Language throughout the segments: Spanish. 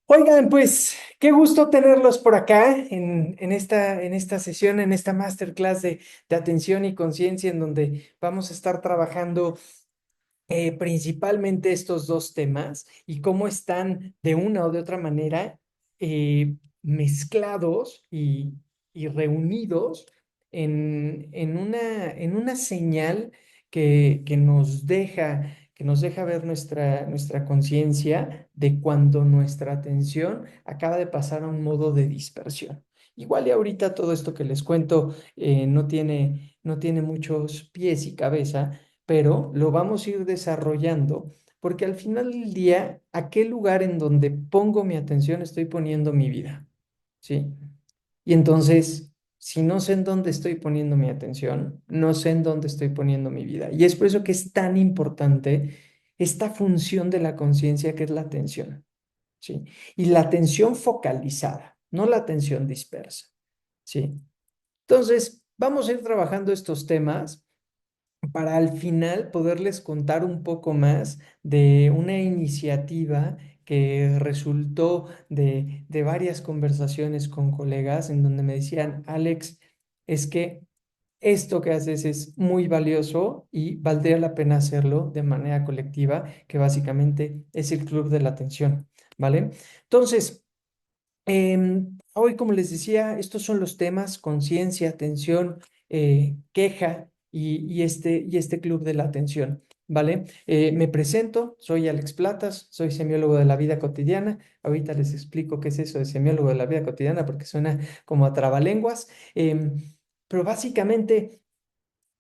Oigan, pues qué gusto tenerlos por acá en esta sesión, en esta masterclass de atención y conciencia, en donde vamos a estar trabajando principalmente estos dos temas y cómo están de una o de otra manera mezclados y reunidos en una señal que nos deja ver nuestra conciencia de cuando nuestra atención acaba de pasar a un modo de dispersión. Igual y ahorita todo esto que les cuento no tiene muchos pies y cabeza, pero lo vamos a ir desarrollando porque al final del día, ¿a qué lugar en donde pongo mi atención estoy poniendo mi vida? ¿Sí? Y entonces, si no sé en dónde estoy poniendo mi atención, no sé en dónde estoy poniendo mi vida. Y es por eso que es tan importante esta función de la conciencia que es la atención. ¿Sí? Y la atención focalizada, no la atención dispersa. ¿Sí? Entonces, vamos a ir trabajando estos temas para al final poderles contar un poco más de una iniciativa que resultó de varias conversaciones con colegas en donde me decían, Alex, es que esto que haces es muy valioso y valdría la pena hacerlo de manera colectiva, que básicamente es el Club de la Atención, ¿vale? Entonces, hoy, como les decía, estos son los temas: conciencia, atención, queja y este club de la atención, ¿vale? Me presento, soy Alex Platas, soy semiólogo de la vida cotidiana. Ahorita les explico qué es eso de semiólogo de la vida cotidiana porque suena como a trabalenguas. Pero básicamente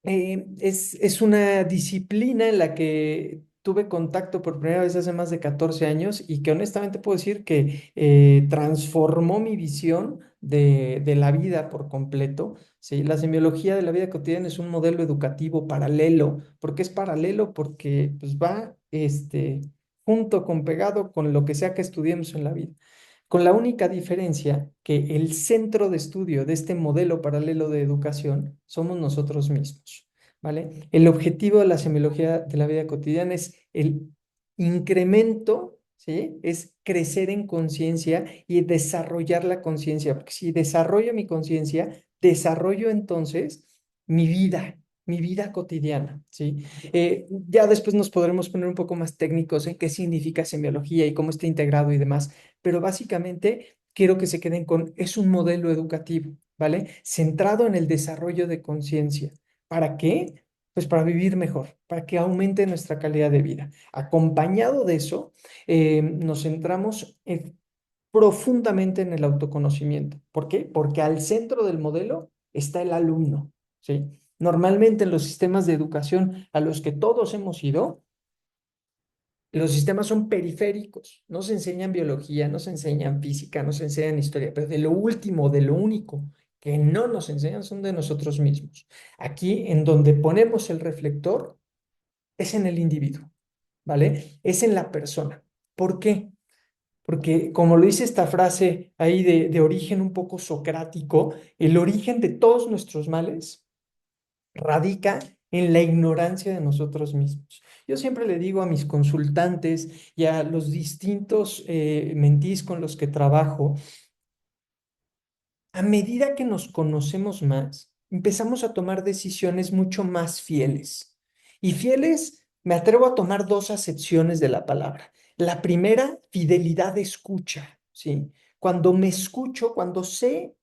es una disciplina en la que tuve contacto por primera vez hace más de 14 años y que honestamente puedo decir que transformó mi visión de la vida por completo. ¿Sí? La semiología de la vida cotidiana es un modelo educativo paralelo. ¿Por qué es paralelo? Porque pues, va junto con pegado con lo que sea que estudiemos en la vida, con la única diferencia que el centro de estudio de este modelo paralelo de educación somos nosotros mismos, ¿vale? El objetivo de la semiología de la vida cotidiana es el incremento, ¿sí? Es crecer en conciencia y desarrollar la conciencia, porque si desarrollo mi conciencia, desarrollo entonces mi vida. Mi vida cotidiana, ¿sí? Ya después nos podremos poner un poco más técnicos en qué significa semiología y cómo está integrado y demás, pero básicamente quiero que se queden con, es un modelo educativo, ¿vale? Centrado en el desarrollo de conciencia. ¿Para qué? Pues para vivir mejor, para que aumente nuestra calidad de vida. Acompañado de eso, nos centramos profundamente en el autoconocimiento. ¿Por qué? Porque al centro del modelo está el alumno, ¿sí? Normalmente en los sistemas de educación a los que todos hemos ido, los sistemas son periféricos, no se enseñan biología, no se enseñan física, no se enseñan historia, pero de lo último, de lo único que no nos enseñan son de nosotros mismos. Aquí, en donde ponemos el reflector, es en el individuo, ¿vale? Es en la persona. ¿Por qué? Porque como lo dice esta frase ahí de origen un poco socrático, el origen de todos nuestros males radica en la ignorancia de nosotros mismos. Yo siempre le digo a mis consultantes y a los distintos mentís con los que trabajo, a medida que nos conocemos más, empezamos a tomar decisiones mucho más fieles. Y fieles, me atrevo a tomar dos acepciones de la palabra. La primera, fidelidad de escucha, ¿sí? Cuando me escucho, cuando sé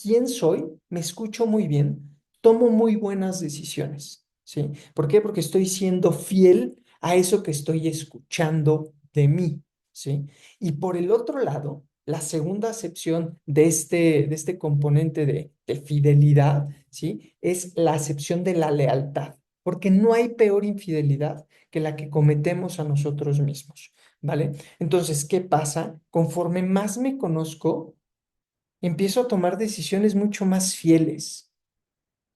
quién soy, me escucho muy bien, tomo muy buenas decisiones, ¿sí? ¿Por qué? Porque estoy siendo fiel a eso que estoy escuchando de mí, ¿sí? Y por el otro lado, la segunda acepción de este componente de fidelidad, ¿sí? Es la acepción de la lealtad, porque no hay peor infidelidad que la que cometemos a nosotros mismos, ¿vale? Entonces, ¿qué pasa? Conforme más me conozco, empiezo a tomar decisiones mucho más fieles,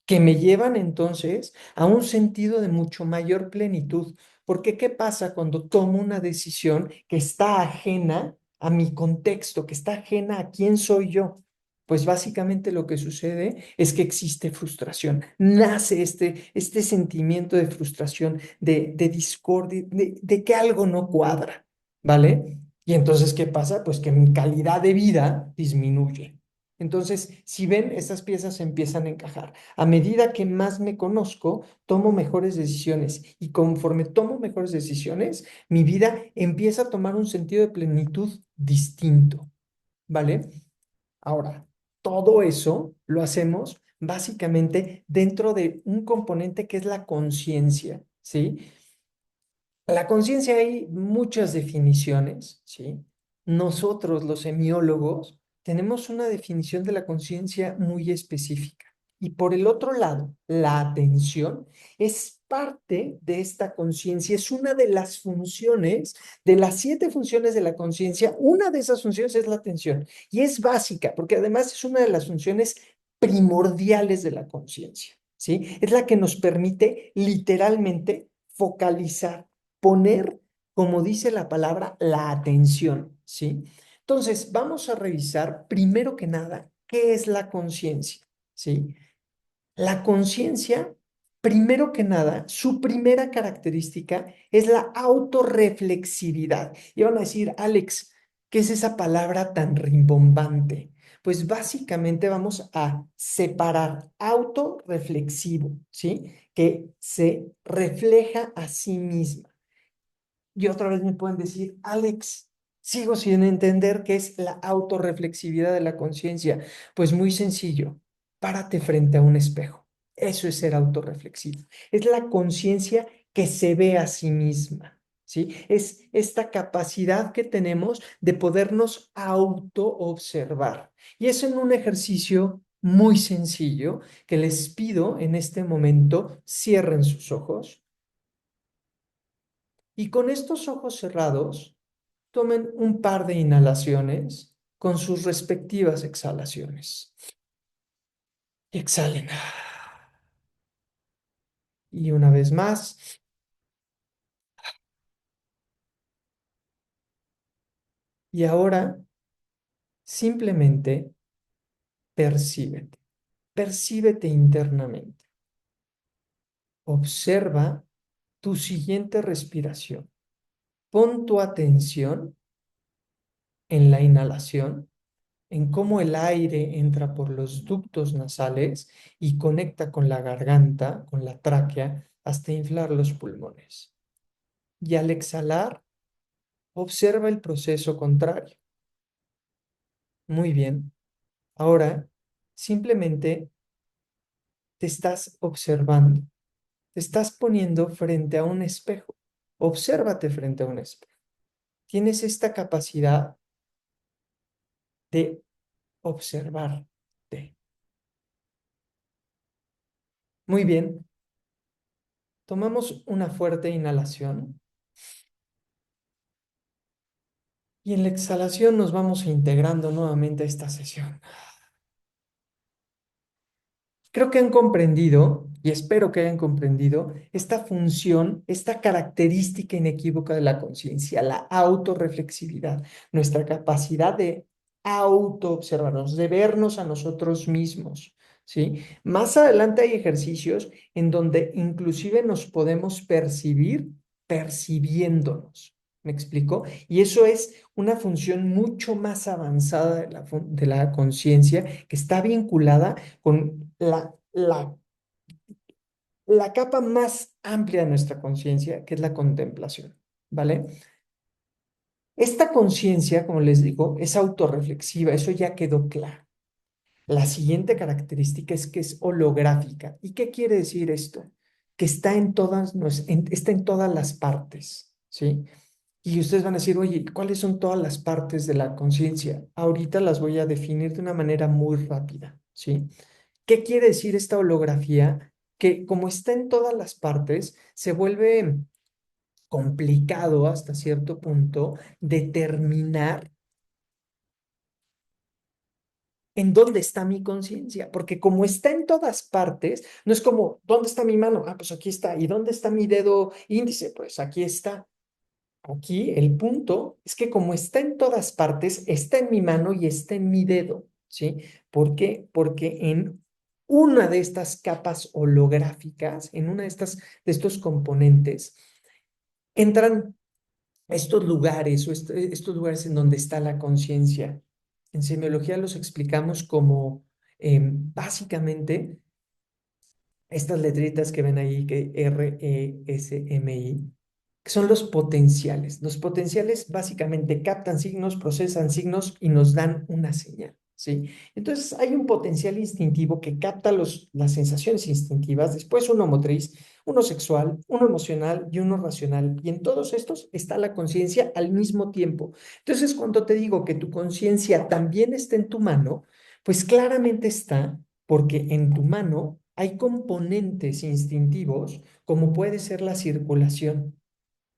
que me llevan entonces a un sentido de mucho mayor plenitud. Porque ¿qué pasa cuando tomo una decisión que está ajena a mi contexto, que está ajena a quién soy yo? Pues básicamente lo que sucede es que existe frustración. Nace este sentimiento de frustración, de discordia, de que algo no cuadra, ¿vale? Y entonces, ¿qué pasa? Pues que mi calidad de vida disminuye. Entonces, si ven, estas piezas empiezan a encajar. A medida que más me conozco, tomo mejores decisiones y conforme tomo mejores decisiones, mi vida empieza a tomar un sentido de plenitud distinto, ¿vale? Ahora, todo eso lo hacemos básicamente dentro de un componente que es la conciencia, ¿sí? La conciencia hay muchas definiciones, ¿sí? Nosotros, los semiólogos, tenemos una definición de la conciencia muy específica. Y por el otro lado, la atención es parte de esta conciencia, es una de las funciones, de las 7 funciones de la conciencia, una de esas funciones es la atención. Y es básica, porque además es una de las funciones primordiales de la conciencia, ¿sí? Es la que nos permite literalmente focalizar, poner, como dice la palabra, la atención, ¿sí? Entonces, vamos a revisar primero que nada qué es la conciencia, ¿sí? La conciencia, primero que nada, su primera característica es la autorreflexividad. Y van a decir, Alex, ¿qué es esa palabra tan rimbombante? Pues básicamente vamos a separar autorreflexivo, ¿sí? Que se refleja a sí misma. Y otra vez me pueden decir, Alex, sigo sin entender qué es la autorreflexividad de la conciencia. Pues muy sencillo, párate frente a un espejo. Eso es ser autorreflexivo. Es la conciencia que se ve a sí misma, ¿sí? Es esta capacidad que tenemos de podernos autoobservar. Y es en un ejercicio muy sencillo que les pido en este momento, cierren sus ojos y con estos ojos cerrados, tomen un par de inhalaciones con sus respectivas exhalaciones. Exhalen. Y una vez más. Y ahora simplemente percíbete. Percíbete internamente. Observa tu siguiente respiración. Pon tu atención en la inhalación, en cómo el aire entra por los ductos nasales y conecta con la garganta, con la tráquea, hasta inflar los pulmones. Y al exhalar, observa el proceso contrario. Muy bien. Ahora, simplemente te estás observando. Te estás poniendo frente a un espejo. Obsérvate frente a un espejo. Tienes esta capacidad de observarte. Muy bien. Tomamos una fuerte inhalación y en la exhalación nos vamos integrando nuevamente a esta sesión. Creo que han comprendido, y espero que hayan comprendido, esta función, esta característica inequívoca de la conciencia, la autorreflexividad, nuestra capacidad de autoobservarnos, de vernos a nosotros mismos, ¿sí? Más adelante hay ejercicios en donde inclusive nos podemos percibir percibiéndonos. ¿Me explico? Y eso es una función mucho más avanzada de la conciencia que está vinculada con la capa más amplia de nuestra conciencia, que es la contemplación, ¿vale? Esta conciencia, como les digo, es autorreflexiva, eso ya quedó claro. La siguiente característica es que es holográfica. ¿Y qué quiere decir esto? Que está en todas, está en todas las partes, ¿sí? Y ustedes van a decir, oye, ¿cuáles son todas las partes de la conciencia? Ahorita las voy a definir de una manera muy rápida, ¿sí? ¿Qué quiere decir esta holografía? Que como está en todas las partes, se vuelve complicado hasta cierto punto determinar en dónde está mi conciencia, porque como está en todas partes, no es como, ¿dónde está mi mano? Ah, pues aquí está. ¿Y dónde está mi dedo índice? Pues aquí está. Aquí el punto es que como está en todas partes, está en mi mano y está en mi dedo, ¿sí? ¿Por qué? Porque en una de estas capas holográficas, en una de estos componentes, entran estos lugares o estos lugares en donde está la conciencia. En semiología los explicamos como básicamente estas letritas que ven ahí, que RESMI, que son los potenciales. Los potenciales básicamente captan signos, procesan signos y nos dan una señal, ¿sí? Entonces hay un potencial instintivo que capta las sensaciones instintivas, después uno motriz, uno sexual, uno emocional y uno racional. Y en todos estos está la conciencia al mismo tiempo. Entonces, cuando te digo que tu conciencia también está en tu mano, pues claramente está porque en tu mano hay componentes instintivos como puede ser la circulación,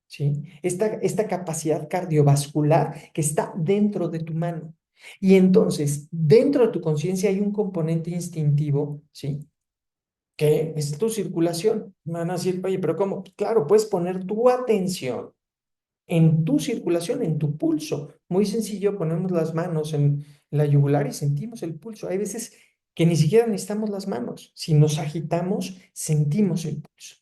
¿sí? Esta capacidad cardiovascular que está dentro de tu mano. Y entonces, dentro de tu conciencia hay un componente instintivo, ¿sí? Que es tu circulación. Me van a decir, oye, pero ¿cómo? Claro, puedes poner tu atención en tu circulación, en tu pulso. Muy sencillo, ponemos las manos en la yugular y sentimos el pulso. Hay veces que ni siquiera necesitamos las manos. Si nos agitamos, sentimos el pulso.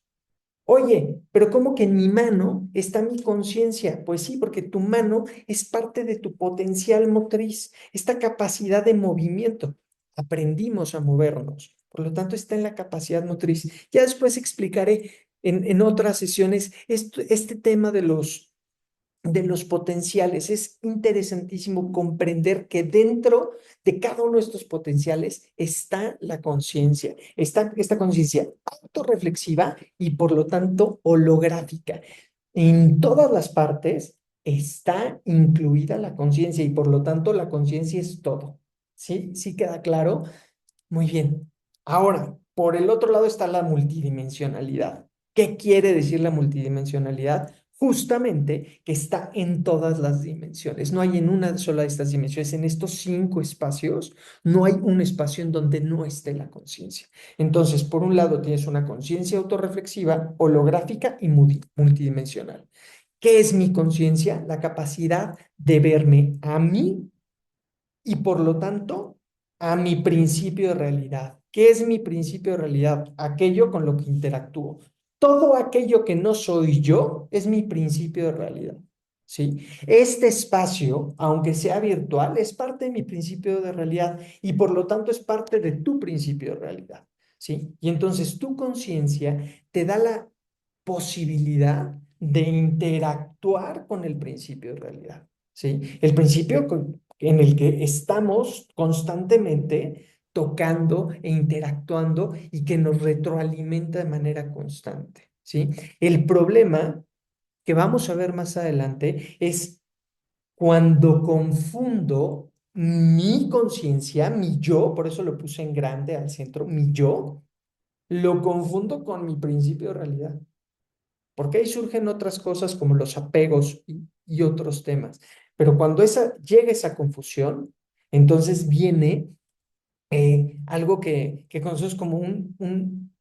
Oye, pero ¿cómo que en mi mano está mi conciencia? Pues sí, porque tu mano es parte de tu potencial motriz, esta capacidad de movimiento. Aprendimos a movernos, por lo tanto está en la capacidad motriz. Ya después explicaré en otras sesiones este tema de los potenciales. Es interesantísimo comprender que dentro de cada uno de estos potenciales está la conciencia, está esta conciencia autorreflexiva y por lo tanto holográfica. En todas las partes está incluida la conciencia y por lo tanto la conciencia es todo. ¿Sí? ¿Sí queda claro? Muy bien. Ahora, por el otro lado está la multidimensionalidad. ¿Qué quiere decir la multidimensionalidad? Justamente que está en todas las dimensiones. No hay en una sola de estas dimensiones. En estos 5 espacios, no hay un espacio en donde no esté la conciencia. Entonces, por un lado, tienes una conciencia autorreflexiva, holográfica y multidimensional. ¿Qué es mi conciencia? La capacidad de verme a mí y por lo tanto a mi principio de realidad. ¿Qué es mi principio de realidad? Aquello con lo que interactúo. Todo aquello que no soy yo es mi principio de realidad. ¿Sí? Este espacio, aunque sea virtual, es parte de mi principio de realidad y por lo tanto es parte de tu principio de realidad. ¿Sí? Y entonces tu conciencia te da la posibilidad de interactuar con el principio de realidad. ¿Sí? El principio en el que estamos constantemente tocando e interactuando y que nos retroalimenta de manera constante, ¿sí? El problema que vamos a ver más adelante es cuando confundo mi conciencia, mi yo, por eso lo puse en grande al centro, mi yo, lo confundo con mi principio de realidad. Porque ahí surgen otras cosas como los apegos y otros temas. Pero cuando llega esa confusión, entonces viene algo que conocemos como un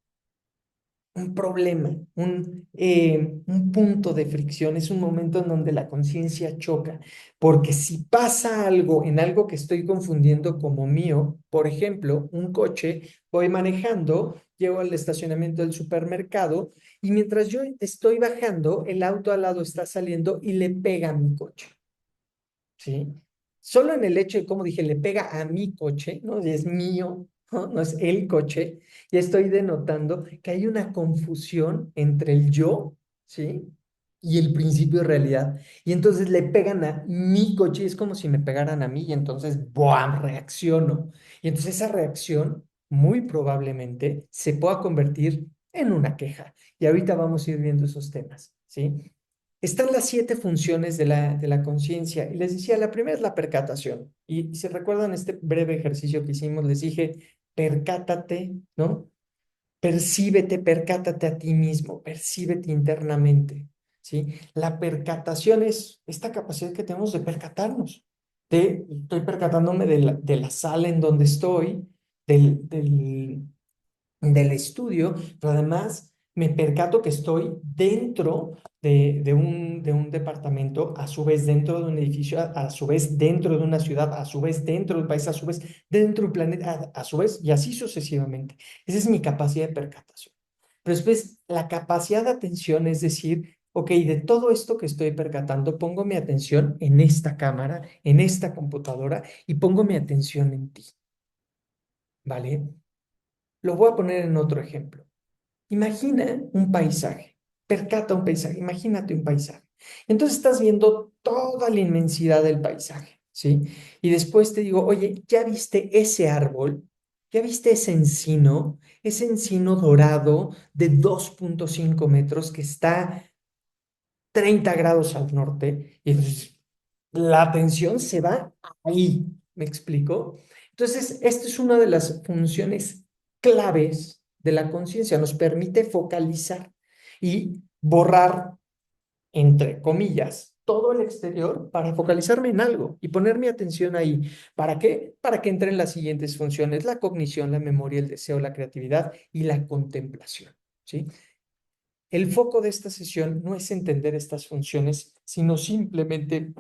problema, un punto de fricción, es un momento en donde la conciencia choca, porque si pasa algo en algo que estoy confundiendo como mío, por ejemplo, un coche, voy manejando, llego al estacionamiento del supermercado y mientras yo estoy bajando, el auto al lado está saliendo y le pega a mi coche. ¿Sí? Solo en el hecho de, como dije, le pega a mi coche, ¿no? Es mío, ¿no? No es el coche, ya estoy denotando que hay una confusión entre el yo, ¿sí? Y el principio de realidad. Y entonces le pegan a mi coche, y es como si me pegaran a mí, y entonces, ¡buam!, reacciono. Y entonces esa reacción, muy probablemente, se pueda convertir en una queja. Y ahorita vamos a ir viendo esos temas, ¿sí? Están las 7 funciones de la conciencia. Y les decía, la primera es la percatación. Y si recuerdan este breve ejercicio que hicimos, les dije, percátate, ¿no? Percíbete, percátate a ti mismo, percíbete internamente, ¿sí? La percatación es esta capacidad que tenemos de percatarnos. Estoy percatándome de la sala en donde estoy, del estudio, pero además me percato que estoy dentro de un departamento, a su vez dentro de un edificio, a su vez dentro de una ciudad, a su vez dentro del país, a su vez dentro del planeta, a su vez, y así sucesivamente. Esa es mi capacidad de percatación. Pero después, la capacidad de atención, es decir, ok, de todo esto que estoy percatando, pongo mi atención en esta cámara, en esta computadora y pongo mi atención en ti, ¿vale? Lo voy a poner en otro ejemplo. Imagina un paisaje, percata un paisaje, imagínate un paisaje. Entonces estás viendo toda la inmensidad del paisaje, ¿sí? Y después te digo, oye, ¿ya viste ese árbol? ¿Ya viste ese encino dorado de 2,5 metros que está 30 grados al norte? Y entonces la atención se va ahí, ¿me explico? Entonces, esta es una de las funciones claves de la conciencia, nos permite focalizar y borrar, entre comillas, todo el exterior para focalizarme en algo y poner mi atención ahí. ¿Para qué? Para que entren las siguientes funciones: la cognición, la memoria, el deseo, la creatividad y la contemplación, ¿sí? El foco de esta sesión no es entender estas funciones, sino simplemente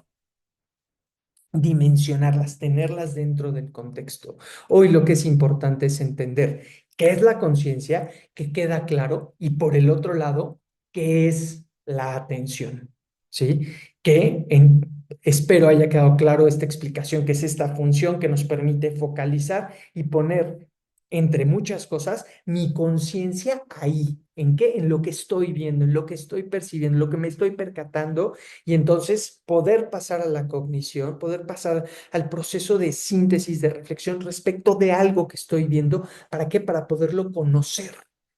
dimensionarlas, tenerlas dentro del contexto. Hoy lo que es importante es entender qué es la conciencia, que queda claro, y por el otro lado, qué es la atención, ¿sí? Espero haya quedado claro esta explicación, que es esta función que nos permite focalizar y poner entre muchas cosas mi conciencia ahí. ¿En qué? En lo que estoy viendo, en lo que estoy percibiendo, en lo que me estoy percatando, y entonces poder pasar a la cognición, poder pasar al proceso de síntesis, de reflexión respecto de algo que estoy viendo. ¿Para qué? Para poderlo conocer.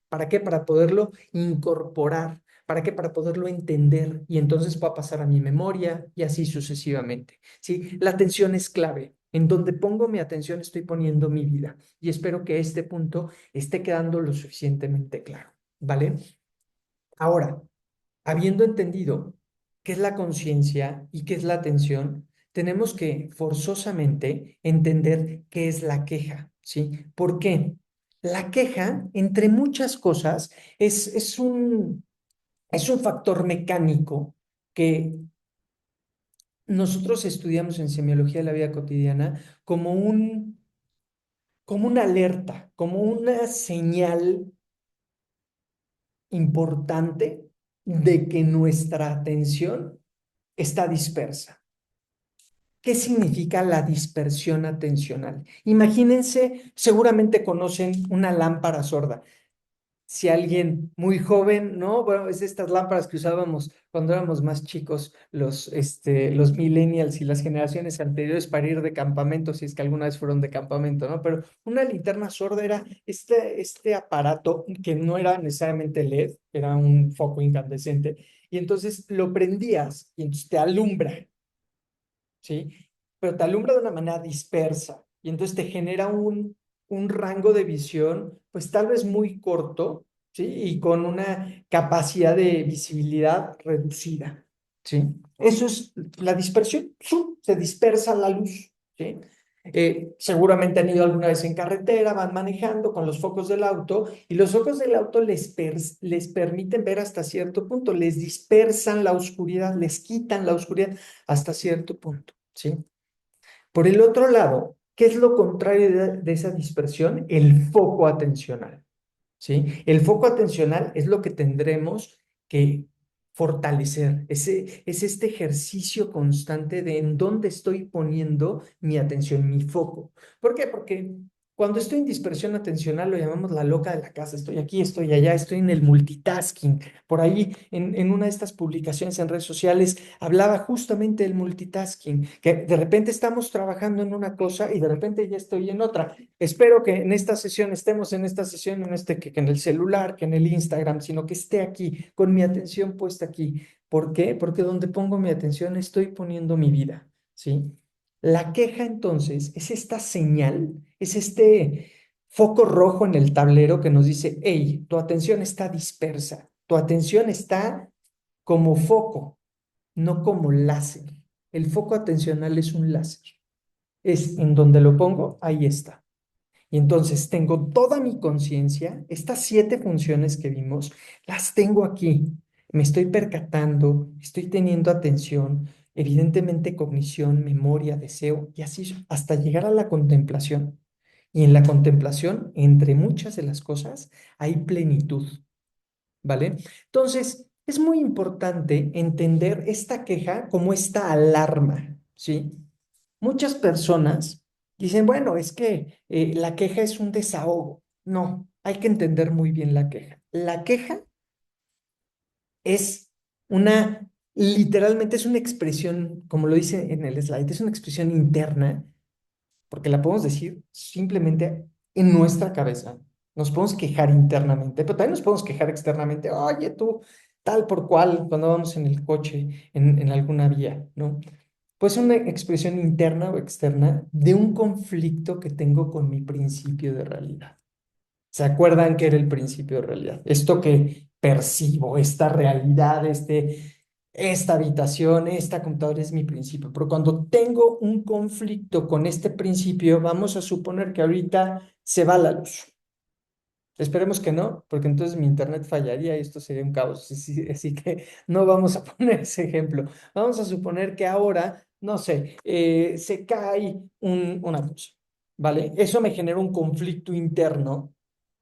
¿Para qué? Para poderlo incorporar. ¿Para qué? Para poderlo entender y entonces pueda pasar a mi memoria y así sucesivamente. ¿Sí? La atención es clave. En donde pongo mi atención estoy poniendo mi vida, y espero que este punto esté quedando lo suficientemente claro, ¿vale? Ahora, habiendo entendido qué es la conciencia y qué es la atención, tenemos que forzosamente entender qué es la queja, ¿sí? ¿Por qué? La queja, entre muchas cosas, es un factor mecánico que nosotros estudiamos en semiología de la vida cotidiana como una alerta, como una señal importante de que nuestra atención está dispersa. ¿Qué significa la dispersión atencional? Imagínense, seguramente conocen una lámpara sorda. Si alguien muy joven, ¿no? Bueno, es estas lámparas que usábamos cuando éramos más chicos, los millennials y las generaciones anteriores para ir de campamento, si es que alguna vez fueron de campamento, ¿no? Pero una linterna sorda era este aparato que no era necesariamente LED, era un foco incandescente, y entonces lo prendías y entonces te alumbra, ¿sí? Pero te alumbra de una manera dispersa y entonces te genera un rango de visión, pues tal vez muy corto, ¿sí? Y con una capacidad de visibilidad reducida, ¿sí? Eso es la dispersión. ¡Zum! Se dispersa la luz, ¿sí? Seguramente han ido alguna vez en carretera, van manejando con los focos del auto y los focos del auto les permiten ver hasta cierto punto, les dispersan la oscuridad, les quitan la oscuridad hasta cierto punto, ¿sí? Por el otro lado, ¿qué es lo contrario de esa dispersión? El foco atencional, ¿sí? El foco atencional es lo que tendremos que fortalecer. Es este ejercicio constante de en dónde estoy poniendo mi atención, mi foco. ¿Por qué? Porque cuando estoy en dispersión atencional lo llamamos la loca de la casa. Estoy aquí, estoy allá, estoy en el multitasking. Por ahí, en una de estas publicaciones en redes sociales, hablaba justamente del multitasking, que de repente estamos trabajando en una cosa y de repente ya estoy en otra. Espero que en esta sesión estemos en esta sesión, no esté que en el celular, que en el Instagram, sino que esté aquí, con mi atención puesta aquí. ¿Por qué? Porque donde pongo mi atención estoy poniendo mi vida, ¿sí? La queja entonces es esta señal, es este foco rojo en el tablero que nos dice, hey, tu atención está dispersa, tu atención está como foco, no como láser. El foco atencional es un láser. Es en donde lo pongo, ahí está. Y entonces tengo toda mi conciencia, estas 7 funciones que vimos, las tengo aquí. Me estoy percatando, estoy teniendo atención, evidentemente cognición, memoria, deseo, y así hasta llegar a la contemplación. Y en la contemplación, entre muchas de las cosas, hay plenitud, ¿vale? Entonces, Es muy importante entender esta queja como esta alarma, ¿sí? Muchas personas dicen, bueno, es que la queja es un desahogo. No, hay que entender muy bien la queja. La queja es literalmente es una expresión, como lo dice en el slide, es una expresión interna, porque la podemos decir simplemente en nuestra cabeza. Nos podemos quejar internamente, pero también nos podemos quejar externamente. Oye, tú, tal por cual, cuando vamos en el coche, en alguna vía, ¿no? Pues una expresión interna o externa de un conflicto que tengo con mi principio de realidad. ¿Se acuerdan que era el principio de realidad? Esto que percibo, esta realidad, esta habitación, esta computadora es mi principio. Pero cuando tengo un conflicto con este principio, vamos a suponer que ahorita se va la luz. Esperemos que no, porque entonces mi internet fallaría y esto sería un caos. Así que no vamos a poner ese ejemplo. Vamos a suponer que ahora, no sé, se cae una luz, ¿vale? Eso me genera un conflicto interno.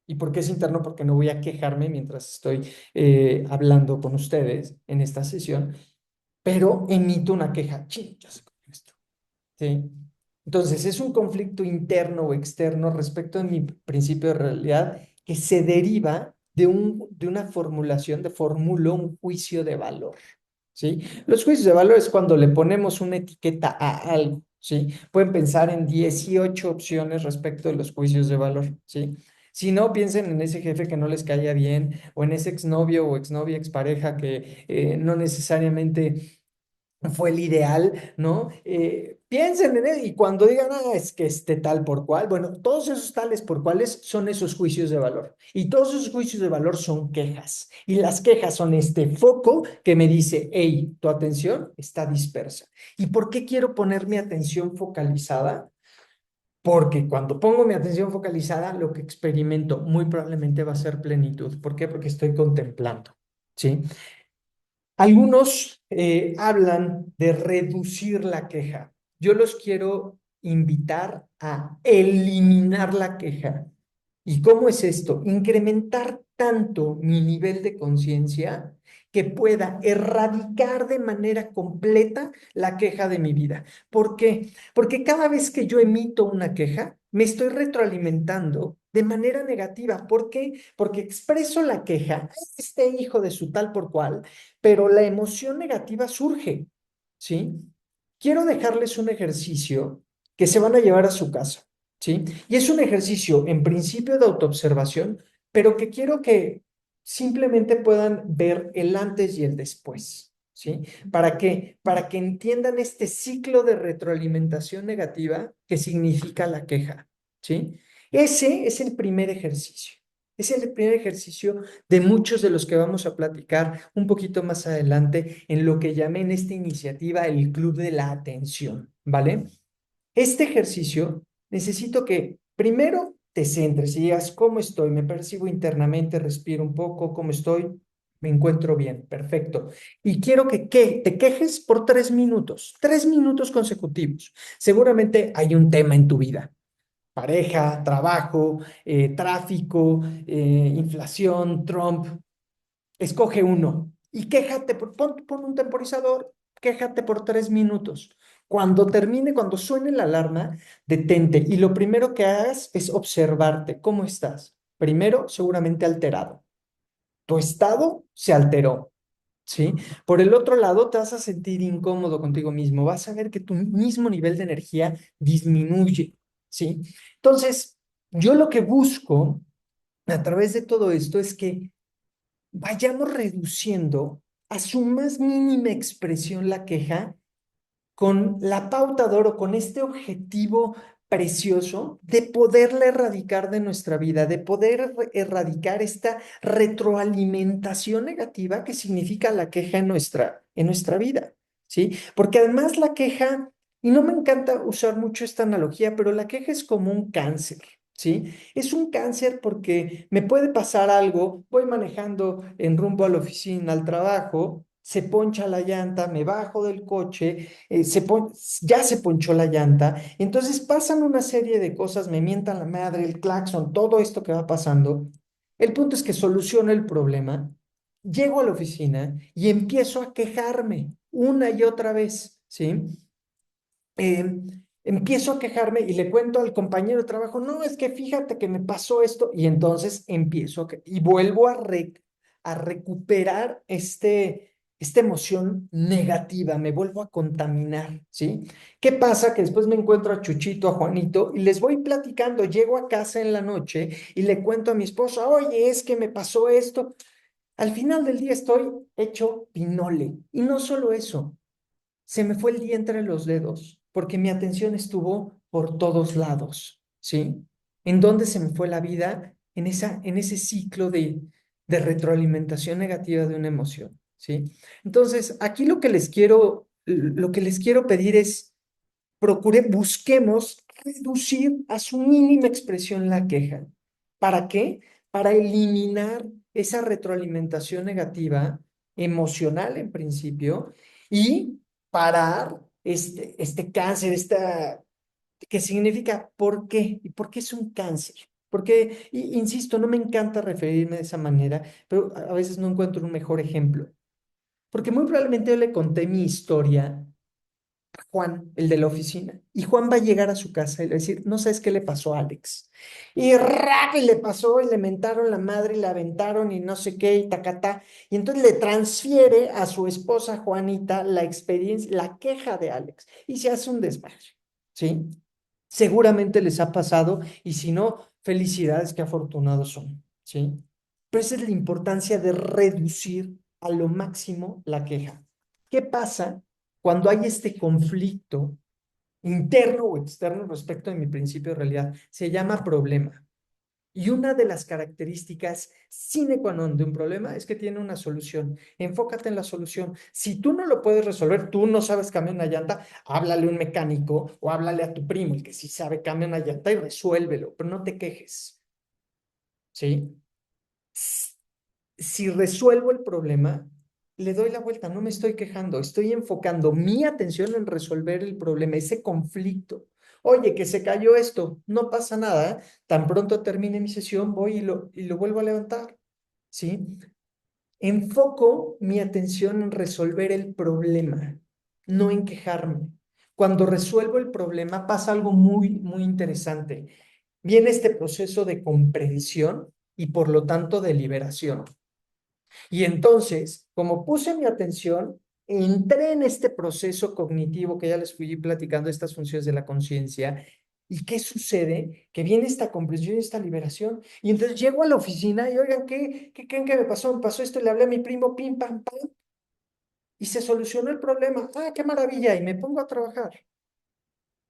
¿Y por qué es interno? Porque no voy a quejarme mientras estoy hablando con ustedes en esta sesión, pero emito una queja. Chin, ya sé cómo esto. ¿Sí? Entonces, es un conflicto interno o externo respecto de mi principio de realidad que se deriva de una formulación, de formulo un juicio de valor. ¿Sí? Los juicios de valor es cuando le ponemos una etiqueta a algo. ¿Sí? Pueden pensar en 18 opciones respecto de los juicios de valor. ¿Sí? Si no, piensen en ese jefe que no les caía bien, o en ese exnovio o exnovia, expareja que no necesariamente fue el ideal, ¿no? Piensen en él y cuando digan, ah, es que este tal por cual, bueno, todos esos tales por cuales son esos juicios de valor. Y todos esos juicios de valor son quejas. Y las quejas son este foco que me dice, hey, tu atención está dispersa. ¿Y por qué quiero poner mi atención focalizada? Porque cuando pongo mi atención focalizada, lo que experimento muy probablemente va a ser plenitud. ¿Por qué? Porque estoy contemplando, ¿sí? Algunos hablan de reducir la queja. Yo los quiero invitar a eliminar la queja. ¿Y cómo es esto? Incrementar tanto mi nivel de conciencia que pueda erradicar de manera completa la queja de mi vida. ¿Por qué? Porque cada vez que yo emito una queja, me estoy retroalimentando de manera negativa. ¿Por qué? Porque expreso la queja, este hijo de su tal por cual, pero la emoción negativa surge, ¿sí? Quiero dejarles un ejercicio que se van a llevar a su casa, ¿sí? Y es un ejercicio en principio de autoobservación, pero que quiero que simplemente puedan ver el antes y el después, ¿sí? ¿Para qué? Para que entiendan este ciclo de retroalimentación negativa que significa la queja, ¿sí? Ese es el primer ejercicio. Es el primer ejercicio de muchos de los que vamos a platicar un poquito más adelante en lo que llamé en esta iniciativa el Club de la Atención, ¿vale? Este ejercicio necesito que primero te centres y digas, ¿cómo estoy? Me percibo internamente, respiro un poco, ¿cómo estoy? Me encuentro bien, perfecto. Y quiero que te quejes por 3 minutos consecutivos. Seguramente hay un tema en tu vida, pareja, trabajo, tráfico, inflación, Trump. Escoge uno y quéjate, pon un temporizador, quéjate por 3 minutos. Cuando termine, cuando suene la alarma, detente y lo primero que hagas es observarte cómo estás. Primero, seguramente alterado. Tu estado se alteró, ¿sí? Por el otro lado, te vas a sentir incómodo contigo mismo, vas a ver que tu mismo nivel de energía disminuye, ¿sí? Entonces, yo lo que busco a través de todo esto es que vayamos reduciendo a su más mínima expresión la queja con la pauta de oro, con este objetivo precioso de poderla erradicar de nuestra vida, de poder erradicar esta retroalimentación negativa que significa la queja en nuestra vida, ¿sí? Porque además la queja, y no me encanta usar mucho esta analogía, pero la queja es como un cáncer. ¿Sí? Es un cáncer porque me puede pasar algo, voy manejando en rumbo a la oficina, al trabajo, se poncha la llanta, me bajo del coche, ya se ponchó la llanta, entonces pasan una serie de cosas, me mientan la madre, el claxon, todo esto que va pasando. El punto es que soluciono el problema llego a la oficina y empiezo a quejarme una y otra vez, ¿sí? eh, Empiezo a quejarme y le cuento al compañero de trabajo, no, es que fíjate que me pasó esto, y entonces y vuelvo a recuperar esta emoción negativa, me vuelvo a contaminar, ¿sí? ¿Qué pasa? Que después me encuentro a Chuchito, a Juanito, y les voy platicando, llego a casa en la noche y le cuento a mi esposa, oye, es que me pasó esto. Al final del día estoy hecho pinole. Y no solo eso, se me fue el día entre los dedos, porque mi atención estuvo por todos lados, ¿sí? ¿En dónde se me fue la vida? En ese ciclo de retroalimentación negativa de una emoción, ¿sí? Entonces, aquí lo que les quiero pedir es, busquemos reducir a su mínima expresión la queja. ¿Para qué? Para eliminar esa retroalimentación negativa, emocional en principio, y parar este cáncer, que significa ¿por qué? ¿Y por qué es un cáncer? Porque, insisto, no me encanta referirme de esa manera, pero a veces no encuentro un mejor ejemplo. Porque muy probablemente yo le conté mi historia Juan, el de la oficina. Y Juan va a llegar a su casa y le va a decir, no sabes qué le pasó a Alex. Y rap, y le pasó, y le mentaron la madre, y la aventaron, y no sé qué, y tacatá. Y entonces le transfiere a su esposa Juanita la experiencia, la queja de Alex. Y se hace un desmadre, ¿sí? Seguramente les ha pasado, y si no, felicidades, qué afortunados son, ¿sí? Pero esa es la importancia de reducir a lo máximo la queja. ¿Qué pasa cuando hay este conflicto interno o externo respecto de mi principio de realidad? Se llama problema. Y una de las características sine qua non de un problema es que tiene una solución. Enfócate en la solución. Si tú no lo puedes resolver, tú no sabes cambiar una llanta, háblale a un mecánico o háblale a tu primo, el que sí sabe cambiar una llanta, y resuélvelo, pero no te quejes, ¿sí? Si resuelvo el problema, le doy la vuelta, no me estoy quejando, estoy enfocando mi atención en resolver el problema, ese conflicto. Oye, que se cayó esto, no pasa nada, ¿eh? Tan pronto termine mi sesión, voy y lo vuelvo a levantar, ¿sí? Enfoco mi atención en resolver el problema, no en quejarme. Cuando resuelvo el problema pasa algo muy interesante. Viene este proceso de comprensión y por lo tanto de liberación. Y entonces, como puse mi atención, entré en este proceso cognitivo que ya les fui platicando, estas funciones de la conciencia. ¿Y qué sucede? Que viene esta comprensión y esta liberación. Y entonces llego a la oficina y, oigan, ¿qué creen que me pasó? Me pasó esto, le hablé a mi primo, pim, pam, pam, y se solucionó el problema. ¡Ah, qué maravilla! Y me pongo a trabajar.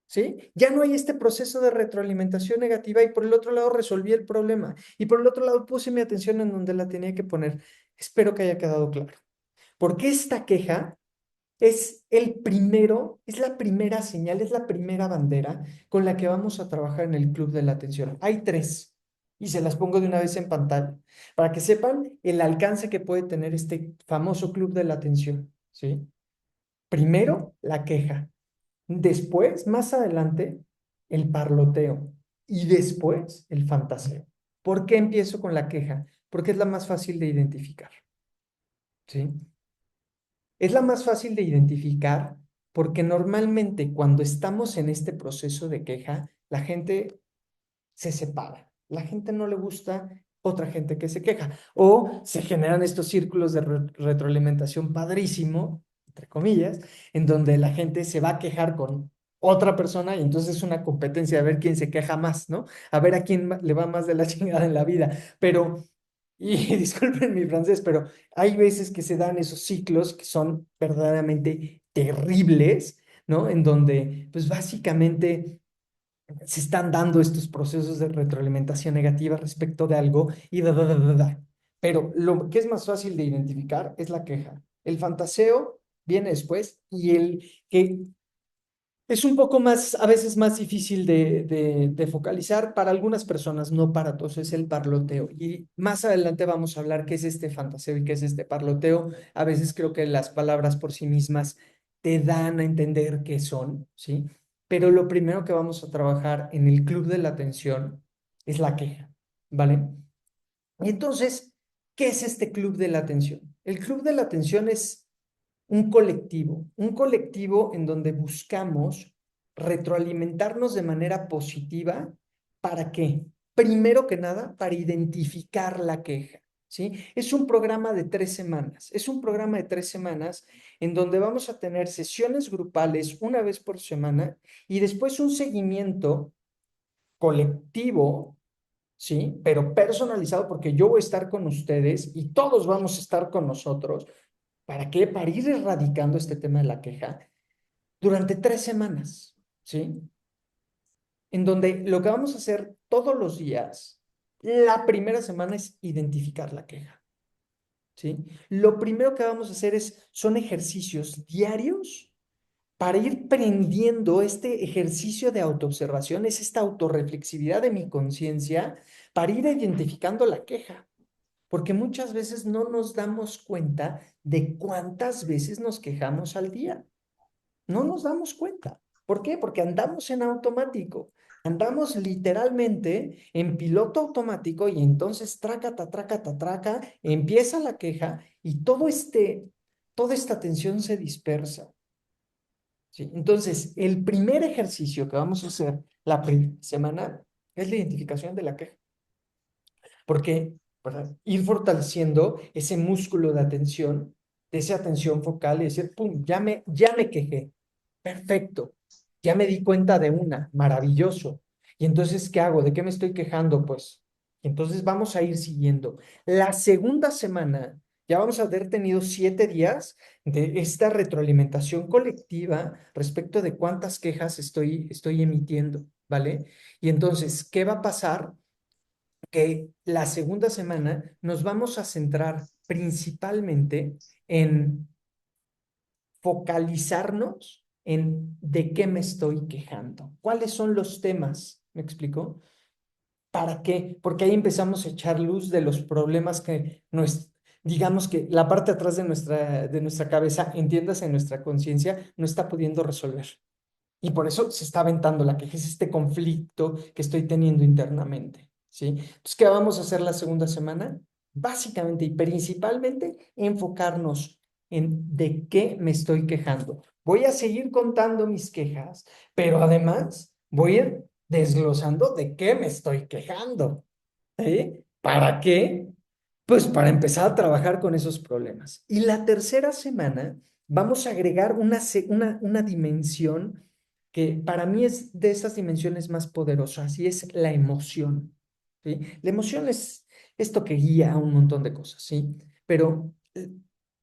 ¿Sí? Ya no hay este proceso de retroalimentación negativa, y por el otro lado resolví el problema y por el otro lado puse mi atención en donde la tenía que poner. Espero que haya quedado claro. Porque esta queja es la primera señal, es la primera bandera con la que vamos a trabajar en el club de la atención. Hay tres y se las pongo de una vez en pantalla para que sepan el alcance que puede tener este famoso club de la atención, ¿sí? Primero, la queja. Después, más adelante, el parloteo. Y después, el fantaseo. ¿Por qué empiezo con la queja? Porque es la más fácil de identificar, ¿sí? Es la más fácil de identificar porque normalmente cuando estamos en este proceso de queja, la gente se separa. La gente no le gusta otra gente que se queja. O se generan estos círculos de retroalimentación padrísimo, entre comillas, en donde la gente se va a quejar con otra persona y entonces es una competencia a ver quién se queja más, ¿no? A ver a quién le va más de la chingada en la vida. Pero y disculpen mi francés, pero hay veces que se dan esos ciclos que son verdaderamente terribles, ¿no? En donde, pues básicamente se están dando estos procesos de retroalimentación negativa respecto de algo y da. Pero lo que es más fácil de identificar es la queja. El fantaseo viene después, y el que es un poco más, a veces más difícil de focalizar para algunas personas, no para todos, es el parloteo. Y más adelante vamos a hablar qué es este fantaseo y qué es este parloteo. A veces creo que las palabras por sí mismas te dan a entender qué son, ¿sí? Pero lo primero que vamos a trabajar en el club de la atención es la queja, ¿vale? Y entonces, ¿Qué es este club de la atención? El club de la atención es un colectivo en donde buscamos retroalimentarnos de manera positiva. ¿Para qué? Primero que nada, para identificar la queja, ¿sí? Es un programa de 3 semanas, es un programa de 3 semanas en donde vamos a tener sesiones grupales una vez por semana y después un seguimiento colectivo, ¿sí? Pero personalizado porque yo voy a estar con ustedes y todos vamos a estar con nosotros. ¿Para qué? Para ir erradicando este tema de la queja durante 3 semanas, ¿sí? En donde lo que vamos a hacer todos los días, la primera semana es identificar la queja, ¿sí? Lo primero que vamos a hacer son ejercicios diarios para ir prendiendo este ejercicio de autoobservación, es esta autorreflexividad de mi conciencia para ir identificando la queja. Porque muchas veces no nos damos cuenta de cuántas veces nos quejamos al día. No nos damos cuenta. ¿Por qué? Porque andamos en automático. Andamos literalmente en piloto automático y entonces traca, empieza la queja y toda esta tensión se dispersa. ¿Sí? Entonces, el primer ejercicio que vamos a hacer la primera semana es la identificación de la queja. Porque para ir fortaleciendo ese músculo de atención, de esa atención focal y decir, pum, ya me quejé, perfecto, ya me di cuenta de una, maravilloso. Y entonces, ¿qué hago? ¿De qué me estoy quejando? Pues, entonces vamos a ir siguiendo. La segunda semana, ya vamos a haber tenido 7 días de esta retroalimentación colectiva respecto de cuántas quejas estoy emitiendo, ¿vale? Y entonces, ¿qué va a pasar? Que la segunda semana nos vamos a centrar principalmente en focalizarnos en de qué me estoy quejando, cuáles son los temas, ¿me explico? ¿Para qué? Porque ahí empezamos a echar luz de los problemas que digamos que la parte de atrás de nuestra cabeza, entiendas en nuestra conciencia, no está pudiendo resolver. Y por eso se está aventando la queja, es este conflicto que estoy teniendo internamente, ¿sí? Entonces, ¿qué vamos a hacer la segunda semana? Básicamente y principalmente enfocarnos en de qué me estoy quejando. Voy a seguir contando mis quejas, pero además voy a ir desglosando de qué me estoy quejando, ¿sí? ¿Para qué? Pues para empezar a trabajar con esos problemas. Y la tercera semana vamos a agregar una dimensión que para mí es de esas dimensiones más poderosas y es la emoción, ¿sí? La emoción es esto que guía a un montón de cosas, ¿sí? Pero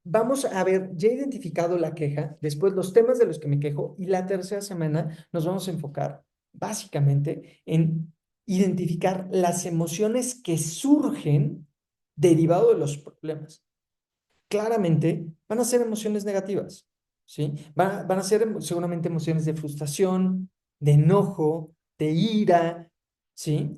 vamos a ver, ya he identificado la queja, después los temas de los que me quejo y la tercera semana nos vamos a enfocar básicamente en identificar las emociones que surgen derivado de los problemas. Claramente van a ser emociones negativas, ¿sí? Van a ser seguramente emociones de frustración, de enojo, de ira, ¿sí?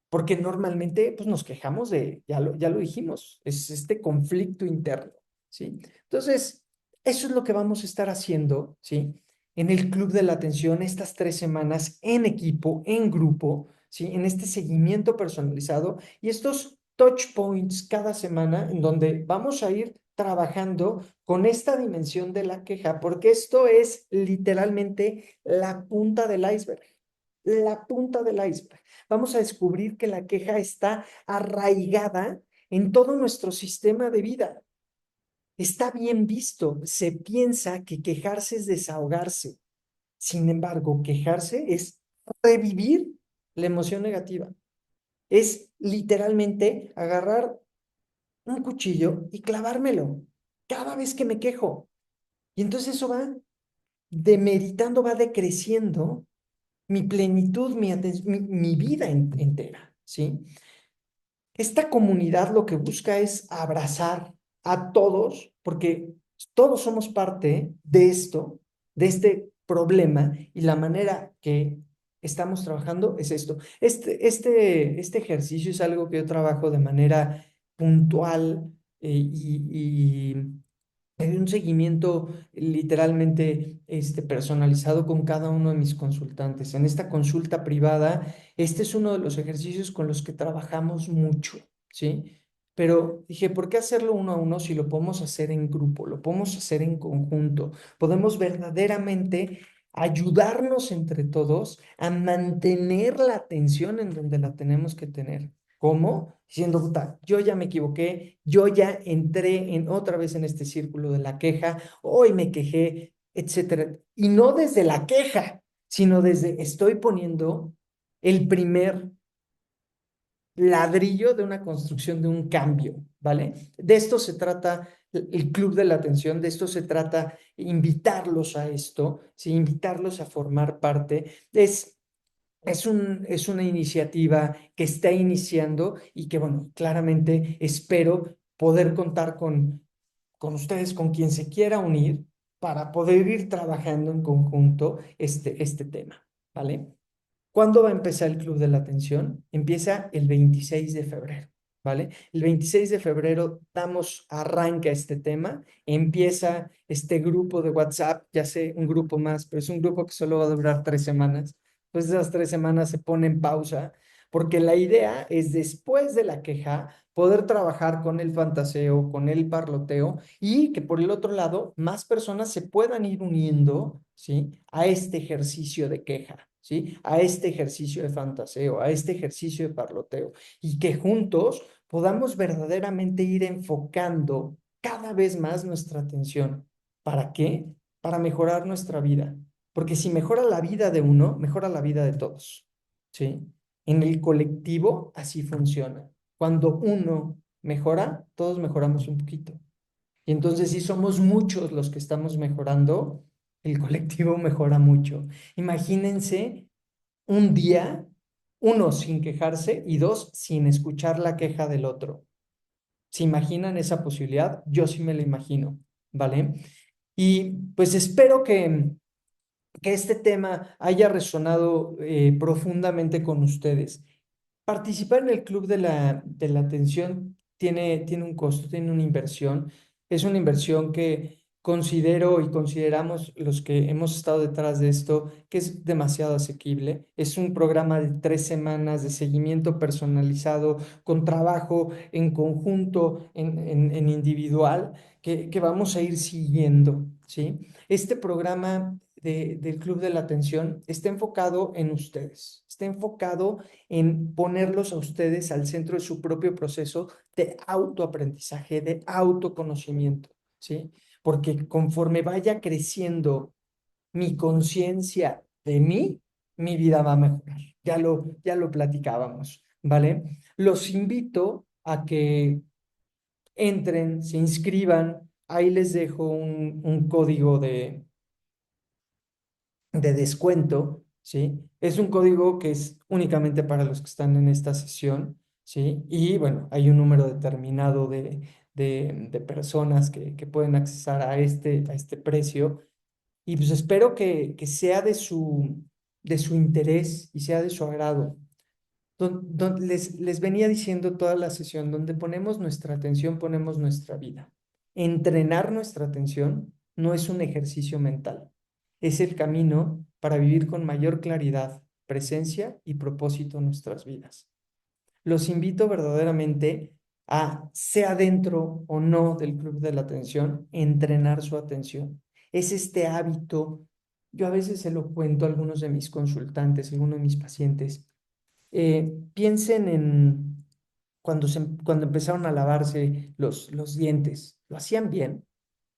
Porque normalmente pues, nos quejamos ya lo dijimos, es este conflicto interno, ¿sí? Entonces, eso es lo que vamos a estar haciendo, ¿sí? En el Club de la Atención, estas 3 semanas, en equipo, en grupo, ¿sí? En este seguimiento personalizado y estos touch points cada semana en donde vamos a ir trabajando con esta dimensión de la queja, porque esto es literalmente la punta del iceberg, la punta del iceberg. Vamos a descubrir que la queja está arraigada en todo nuestro sistema de vida. Está bien visto. Se piensa que quejarse es desahogarse. Sin embargo, quejarse es revivir la emoción negativa. Es literalmente agarrar un cuchillo y clavármelo cada vez que me quejo. Y entonces eso va demeritando, va decreciendo mi plenitud, mi vida entera, ¿sí? Esta comunidad lo que busca es abrazar a todos, porque todos somos parte de esto, de este problema, y la manera que estamos trabajando es esto. Este ejercicio es algo que yo trabajo de manera puntual y hay un seguimiento literalmente personalizado con cada uno de mis consultantes. En esta consulta privada, este es uno de los ejercicios con los que trabajamos mucho, ¿sí? Pero dije, ¿por qué hacerlo uno a uno si lo podemos hacer en grupo, lo podemos hacer en conjunto? Podemos verdaderamente ayudarnos entre todos a mantener la atención en donde la tenemos que tener. ¿Cómo? Diciendo, puta, yo ya me equivoqué, yo ya entré en otra vez en este círculo de la queja, hoy me quejé, etcétera. Y no desde la queja, sino desde estoy poniendo el primer ladrillo de una construcción de un cambio, ¿vale? De esto se trata el Club de la Atención, de esto se trata invitarlos a esto, ¿sí? Invitarlos a formar parte. Es una iniciativa que está iniciando y que, bueno, claramente espero poder contar con ustedes, con quien se quiera unir para poder ir trabajando en conjunto este tema, ¿vale? ¿Cuándo va a empezar el Club de la Atención? Empieza el 26 de febrero, ¿vale? El 26 de febrero arranca este tema, empieza este grupo de WhatsApp, ya sé, un grupo más, pero es un grupo que solo va a durar 3 semanas. Pues esas 3 semanas se pone en pausa, porque la idea es después de la queja poder trabajar con el fantaseo, con el parloteo y que por el otro lado más personas se puedan ir uniendo, ¿sí? A este ejercicio de queja, ¿sí? A este ejercicio de fantaseo, a este ejercicio de parloteo y que juntos podamos verdaderamente ir enfocando cada vez más nuestra atención. ¿Para qué? Para mejorar nuestra vida. Porque si mejora la vida de uno, mejora la vida de todos, ¿sí? En el colectivo así funciona. Cuando uno mejora, todos mejoramos un poquito. Y entonces, si somos muchos los que estamos mejorando, el colectivo mejora mucho. Imagínense un día, uno, sin quejarse y dos, sin escuchar la queja del otro. ¿Se imaginan esa posibilidad? Yo sí me la imagino, ¿vale? Y pues espero que este tema haya resonado profundamente con ustedes. Participar en el Club de la Atención tiene un costo, tiene una inversión. Es una inversión que considero y consideramos los que hemos estado detrás de esto, que es demasiado asequible. Es un programa de 3 semanas de seguimiento personalizado, con trabajo en conjunto, en individual, que vamos a ir siguiendo, ¿sí? Este programa del Club de la Atención está enfocado en ustedes, está enfocado en ponerlos a ustedes al centro de su propio proceso de autoaprendizaje, de autoconocimiento, ¿sí? Porque conforme vaya creciendo mi conciencia de mí, mi vida va a mejorar. Ya lo platicábamos, ¿vale? Los invito a que entren, se inscriban. Ahí les dejo un código de descuento, ¿sí? Es un código que es únicamente para los que están en esta sesión, ¿sí? Y bueno, hay un número determinado de personas que pueden accesar a este precio. Y pues espero que sea de su interés y sea de su agrado. Les venía diciendo toda la sesión, donde ponemos nuestra atención, ponemos nuestra vida. Entrenar nuestra atención no es un ejercicio mental, es el camino para vivir con mayor claridad, presencia y propósito en nuestras vidas. Los invito verdaderamente a, sea dentro o no del club de la atención, entrenar su atención. Es este hábito, yo a veces se lo cuento a algunos de mis consultantes, a algunos de mis pacientes. Piensen en cuando empezaron a lavarse los dientes. ¿Lo hacían bien?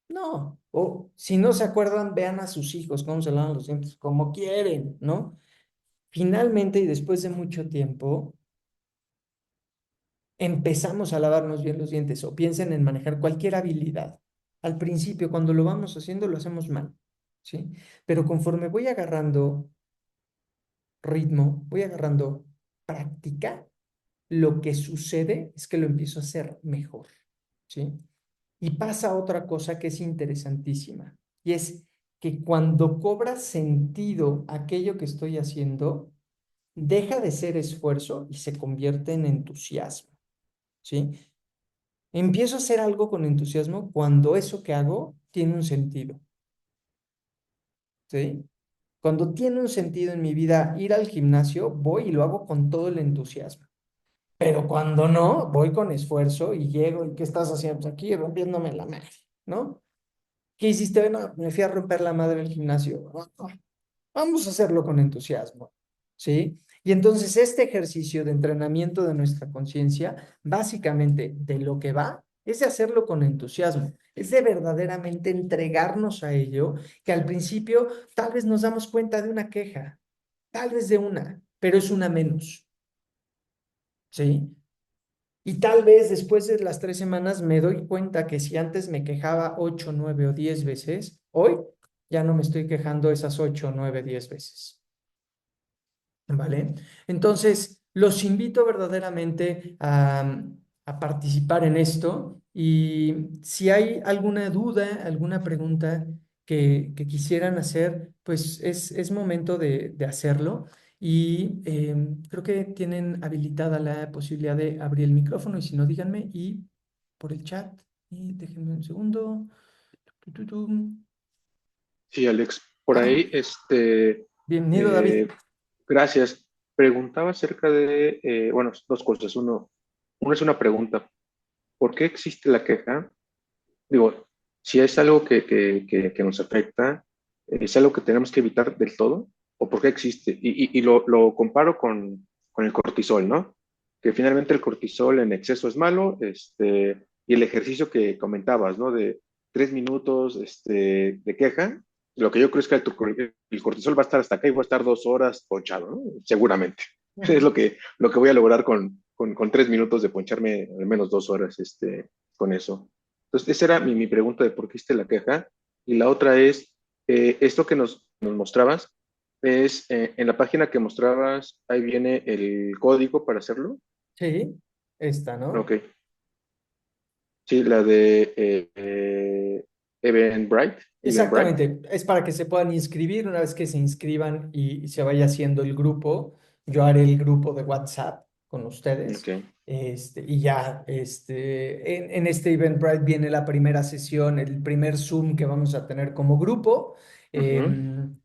No. O si no se acuerdan, vean a sus hijos cómo se lavan los dientes, como quieren, ¿no? Finalmente, y después de mucho tiempo, empezamos a lavarnos bien los dientes o piensen en manejar cualquier habilidad. Al principio, cuando lo vamos haciendo, lo hacemos mal, ¿sí? Pero conforme voy agarrando ritmo, voy agarrando práctica, lo que sucede es que lo empiezo a hacer mejor, ¿sí? Y pasa otra cosa que es interesantísima, y es que cuando cobra sentido aquello que estoy haciendo, deja de ser esfuerzo y se convierte en entusiasmo, ¿sí? Empiezo a hacer algo con entusiasmo cuando eso que hago tiene un sentido, ¿sí? Cuando tiene un sentido en mi vida ir al gimnasio, voy y lo hago con todo el entusiasmo. Pero cuando no, voy con esfuerzo y llego, ¿y qué estás haciendo? Pues aquí rompiéndome la madre, ¿no? ¿Qué hiciste? No, me fui a romper la madre del gimnasio. Vamos a hacerlo con entusiasmo, ¿sí? Y entonces este ejercicio de entrenamiento de nuestra conciencia, básicamente de lo que va, es de hacerlo con entusiasmo, es de verdaderamente entregarnos a ello, que al principio tal vez nos damos cuenta de una queja, tal vez de una, pero es una menos, ¿sí? Y tal vez después de las 3 semanas me doy cuenta que si antes me quejaba 8, 9 o 10 veces, hoy ya no me estoy quejando esas 8, 9, 10 veces. ¿Vale? Entonces, los invito verdaderamente a participar en esto y si hay alguna duda, alguna pregunta que quisieran hacer, pues es momento de hacerlo y creo que tienen habilitada la posibilidad de abrir el micrófono y si no, díganme y por el chat y déjenme un segundo. Tu, tu, tu. Sí, Alex, por Ah, ahí, bienvenido, David. eh, gracias. Preguntaba acerca de, bueno, dos cosas. Uno es una pregunta. ¿Por qué existe la queja? Digo, si es algo que nos afecta, ¿es algo que tenemos que evitar del todo? ¿O por qué existe? Y lo comparo con el cortisol, ¿no? Que finalmente el cortisol en exceso es malo, y el ejercicio que comentabas, ¿no? De 3 minutos, de queja, lo que yo creo es que el cortisol va a estar hasta acá y va a estar 2 horas ponchado, ¿no? Seguramente. Es Ujú. lo que voy a lograr con 3 minutos de poncharme al menos 2 horas, con eso. Entonces, esa era mi pregunta de por qué hiciste la queja. Y la otra es, esto que nos mostrabas, es en la página que mostrabas, ahí viene el código para hacerlo. Sí, esta, ¿no? Ok, sí, la de Eventbrite, Eventbrite. Exactamente, es para que se puedan inscribir. Una vez que se inscriban y se vaya haciendo el grupo, yo haré el grupo de WhatsApp con Ok. ustedes. Y ya, en este Eventbrite viene la primera sesión, el primer Zoom que vamos a tener como grupo. Ujú,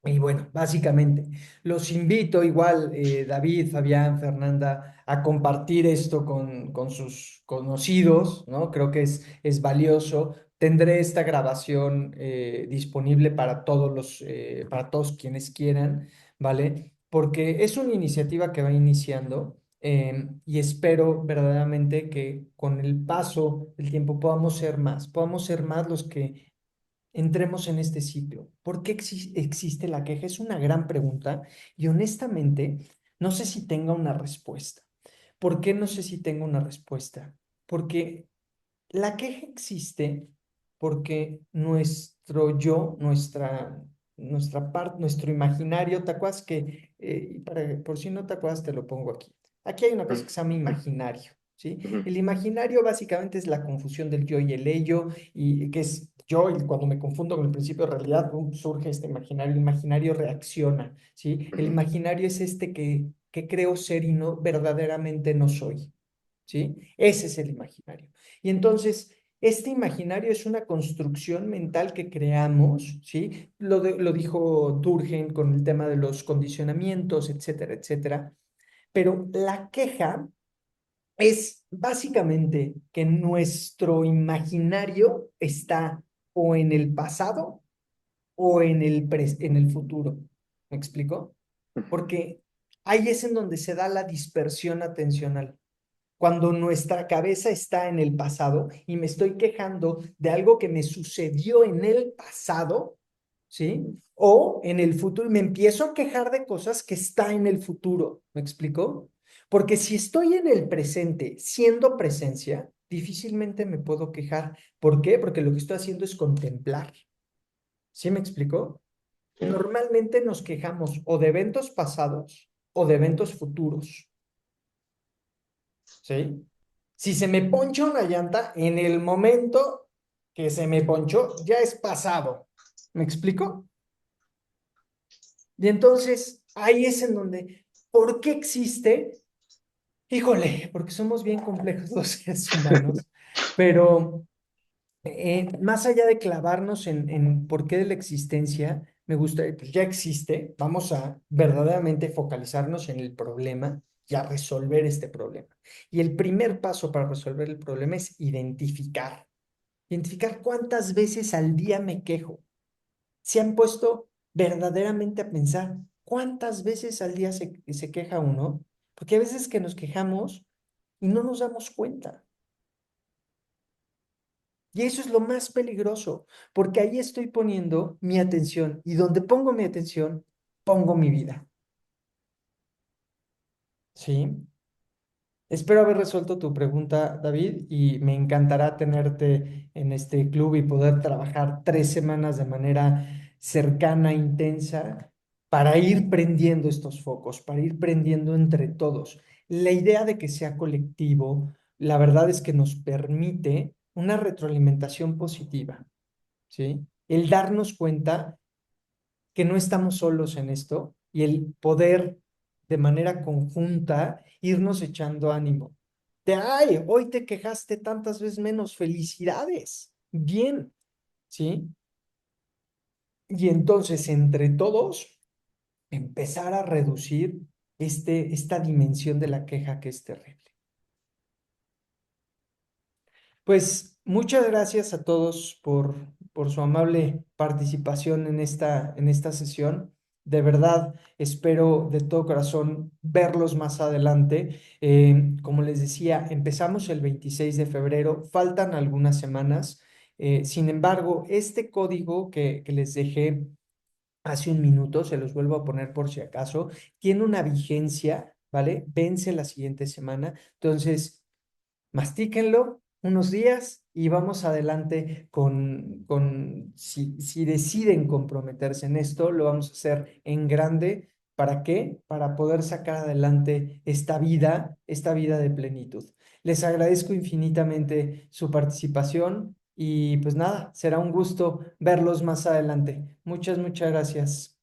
Y bueno, básicamente, los invito igual, David, Fabián, Fernanda, a compartir esto con sus conocidos, ¿no? Creo que es valioso. Tendré esta grabación disponible para todos quienes quieran, ¿vale? Porque es una iniciativa que va iniciando y espero verdaderamente que con el paso del tiempo podamos ser más los que entremos en este ciclo. ¿Por qué existe la queja? Es una gran pregunta y honestamente no sé si tenga una respuesta. ¿Por qué no sé si tengo una respuesta? Porque la queja existe porque nuestro yo, nuestra parte, nuestro imaginario, ¿te acuerdas que, por si no te acuerdas, te lo pongo aquí. Aquí hay una cosa que se llama imaginario, ¿sí? ujú, El imaginario básicamente es la confusión del yo y el ello, y que es yo, y cuando me confundo con el principio de realidad, surge este imaginario, el imaginario reacciona, ¿sí? El ujú, imaginario es este que creo ser y no verdaderamente no soy, ¿sí? Ese es el imaginario. Y entonces, este imaginario es una construcción mental que creamos, ¿sí? Lo dijo Durkheim con el tema de los condicionamientos, etcétera, etcétera. Pero la queja es básicamente que nuestro imaginario está o en el pasado o en el futuro. ¿Me explico? ujú, Porque ahí es en donde se da la dispersión atencional cuando nuestra cabeza está en el pasado y me estoy quejando de algo que me sucedió en el pasado, ¿sí? O en el futuro, me empiezo a quejar de cosas que está en el futuro, ¿me explico? Porque si estoy en el presente siendo presencia, difícilmente me puedo quejar. ¿Por qué? Porque lo que estoy haciendo es contemplar. ¿Sí me explico? sí, Normalmente nos quejamos o de eventos pasados o de eventos futuros. ¿Sí? Si se me poncha una llanta, en el momento que se me ponchó, ya es pasado. ¿Me explico? Y entonces ahí es en donde, ¿por qué existe? Híjole, porque somos bien complejos los seres humanos, pero más allá de clavarnos en por qué de la existencia, me gusta, pues ya existe, vamos a verdaderamente focalizarnos en el problema y a resolver este problema. Y el primer paso para resolver el problema es identificar. Identificar cuántas veces al día me quejo. ¿Se han puesto verdaderamente a pensar cuántas veces al día se queja uno? Porque a veces que nos quejamos y no nos damos cuenta. Y eso es lo más peligroso, porque ahí estoy poniendo mi atención y donde pongo mi atención, pongo mi vida. ¿Sí? Espero haber resuelto tu pregunta, David, y me encantará tenerte en este club y poder trabajar 3 semanas de manera cercana, intensa, para ir prendiendo estos focos, para ir prendiendo entre todos. La idea de que sea colectivo, la verdad es que nos permite una retroalimentación positiva, ¿sí? El darnos cuenta que no estamos solos en esto y el poder de manera conjunta irnos echando ánimo. Ay, hoy te quejaste tantas veces menos, felicidades. Bien, ¿sí? Y entonces entre todos empezar a reducir esta dimensión de la queja que es terrible. Pues muchas gracias a todos por su amable participación en esta sesión. De verdad, espero de todo corazón verlos más adelante. Como les decía, empezamos el 26 de febrero, faltan algunas semanas. Sin embargo, este código que les dejé hace un minuto, se los vuelvo a poner por si acaso, tiene una vigencia, ¿vale? Vence la siguiente semana. Entonces, mastíquenlo unos días y vamos adelante si deciden comprometerse en esto, lo vamos a hacer en grande. ¿Para qué? Para poder sacar adelante esta vida de plenitud. Les agradezco infinitamente su participación y pues nada, será un gusto verlos más adelante. Muchas, muchas gracias.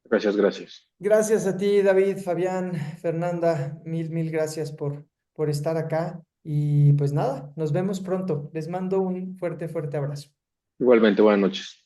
Gracias, gracias. Gracias a ti, David, Fabián, Fernanda, mil, mil gracias por estar acá. Y pues nada, nos vemos pronto. Les mando un fuerte, fuerte abrazo. Igualmente, buenas noches.